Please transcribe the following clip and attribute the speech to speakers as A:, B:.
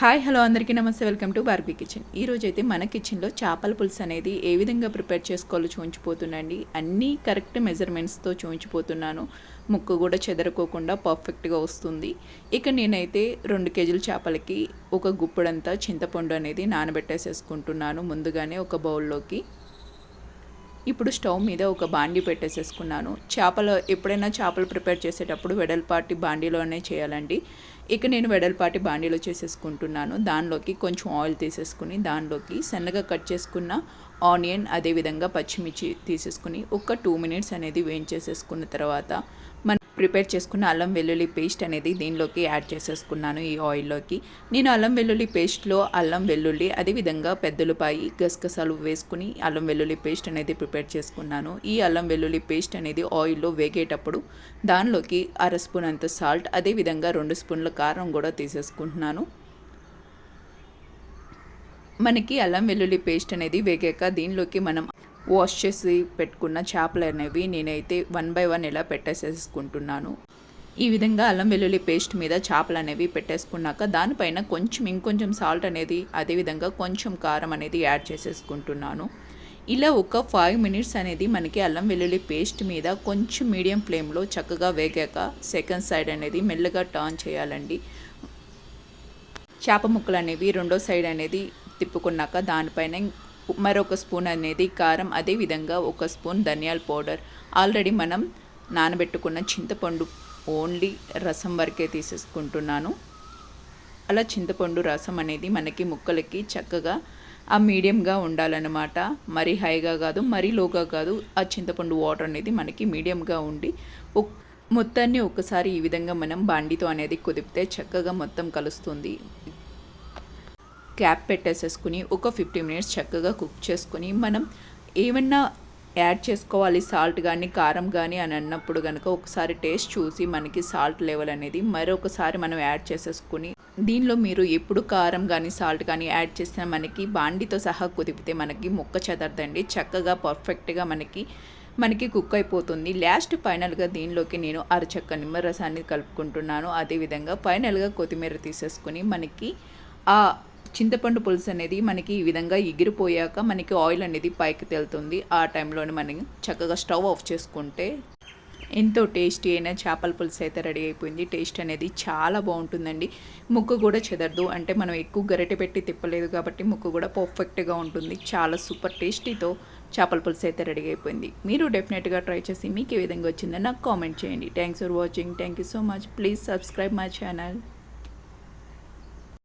A: Hi hello అందరికీ నమస్తే, welcome to Barbie kitchen. ఈరోజైతే మన కిచెన్లో చేపల పులుసు అనేది ఏ విధంగా ప్రిపేర్ చేసుకోవాలో చూపించిపోతున్నాండి. అన్నీ కరెక్ట్ మెజర్మెంట్స్తో చూపించిపోతున్నాను. ముక్క కూడా చెదరకోకుండా పర్ఫెక్ట్గా వస్తుంది. ఇక నేనైతే 2 కేజీల చేపలకి ఒక గుప్పుడంతా చింతపండు అనేది నానబెట్టేసేసుకుంటున్నాను ముందుగానే ఒక బౌల్లోకి. ఇప్పుడు స్టవ్ మీద ఒక బాండీ పెట్టేసేసుకున్నాను. ఎప్పుడైనా చేపలు ప్రిపేర్ చేసేటప్పుడు వెడల్పాటి బాండీలోనే చేయాలండి. ఇక నేను వెడల్పాటి బాండీలో చేసేసుకుంటున్నాను. దానిలోకి కొంచెం ఆయిల్ తీసేసుకుని దానిలోకి సన్నగా కట్ చేసుకున్న ఆనియన్, అదేవిధంగా పచ్చిమిర్చి తీసేసుకుని ఒక 2 మినిట్స్ అనేది వేయించేసేసుకున్న తర్వాత మనం ప్రిపేర్ చేసుకున్న అల్లం వెల్లుల్లి పేస్ట్ అనేది దీనిలోకి యాడ్ చేసేసుకున్నాను. ఈ ఆయిల్లోకి నేను అల్లం వెల్లుల్లి పేస్ట్లో అల్లం వెల్లుల్లి, అదేవిధంగా పెద్దలపాయి, గసగసాలు వేసుకుని అల్లం వెల్లుల్లి పేస్ట్ అనేది ప్రిపేర్ చేసుకున్నాను. ఈ అల్లం వెల్లుల్లి పేస్ట్ అనేది ఆయిల్లో వేగేటప్పుడు దానిలోకి 1/2 స్పూన్ అంత సాల్ట్, అదేవిధంగా 2 స్పూన్ల కారం కూడా తీసేసుకుంటున్నాను. మనకి అల్లం వెల్లుల్లి పేస్ట్ అనేది వేగాక దీనిలోకి మనం వాష్ చేసి పెట్టుకున్న చేపలు అనేవి నేనైతే 1 బై 1 ఇలా పెట్టేసేసుకుంటున్నాను. ఈ విధంగా అల్లం వెల్లుల్లి పేస్ట్ మీద చేపలు అనేవి పెట్టేసుకున్నాక దానిపైన ఇంకొంచెం సాల్ట్ అనేది, అదేవిధంగా కొంచెం కారం అనేది యాడ్ చేసేసుకుంటున్నాను. ఇలా ఒక 5 మినిట్స్ అనేది మనకి అల్లం వెల్లుల్లి పేస్ట్ మీద కొంచెం మీడియం ఫ్లేమ్లో చక్కగా వేగాక సెకండ్ సైడ్ అనేది మెల్లగా టర్న్ చేయాలండి. చేప ముక్కలు అనేవి రెండో సైడ్ అనేది తిప్పుకున్నాక దానిపైన మరొక స్పూన్ అనేది కారం, అదేవిధంగా 1 స్పూన్ ధనియాల పౌడర్, ఆల్రెడీ మనం నానబెట్టుకున్న చింతపండు ఓన్లీ రసం వరకే తీసేసుకుంటున్నాను. అలా చింతపండు రసం అనేది మనకి ముక్కలకి చక్కగా ఆ మీడియంగా ఉండాలన్నమాట. మరీ హైగా కాదు, మరీ లోగా కాదు. ఆ చింతపండు వాటర్ అనేది మనకి మీడియంగా ఉండి మొత్తాన్ని ఒకసారి ఈ విధంగా మనం బాండీతో అనేది కుదిపితే చక్కగా మొత్తం కలుస్తుంది. క్యాప్ పెట్టేసేసుకుని ఒక 50 మినిట్స్ చక్కగా కుక్ చేసుకుని మనం ఏమన్నా యాడ్ చేసుకోవాలి సాల్ట్ కానీ కారం కానీ అని అన్నప్పుడు కనుక ఒకసారి టేస్ట్ చూసి మనకి సాల్ట్ లెవెల్ అనేది మరొకసారి మనం యాడ్ చేసేసుకుని, దీనిలో మీరు ఎప్పుడు కారం కానీ సాల్ట్ కానీ యాడ్ చేసినా మనకి బాండీతో సహా కుదిపితే మనకి ముక్క చెదరదండి. చక్కగా పర్ఫెక్ట్గా మనకి కుక్ అయిపోతుంది. లాస్ట్ ఫైనల్గా దీనిలోకి నేను అరచక్క నిమ్మరసాన్ని కలుపుకుంటున్నాను. అదేవిధంగా ఫైనల్గా కొత్తిమీర తీసేసుకుని మనకి ఆ చింతపండు పులుసు అనేది మనకి ఈ విధంగా ఎగిరిపోయాక మనకి ఆయిల్ అనేది పైకి తేలుతుంది. ఆ టైంలోనే మనం చక్కగా స్టవ్ ఆఫ్ చేసుకుంటే ఎంతో టేస్టీ అయిన చేపల పులుసు అయితే రెడీ అయిపోయింది. టేస్ట్ అనేది చాలా బాగుంటుందండి. ముక్క కూడా చెదరదు, అంటే మనం ఎక్కువ గరిటె పెట్టి తిప్పలేదు కాబట్టి ముక్క కూడా పర్ఫెక్ట్గా ఉంటుంది. చాలా సూపర్ టేస్టీతో చేపల పులుసు అయితే రెడీ అయిపోయింది. మీరు డెఫినెట్గా ట్రై చేసి మీకు ఏ విధంగా వచ్చిందో నాకు కామెంట్ చేయండి. Thanks for watching. Thank you so much. Please subscribe my channel.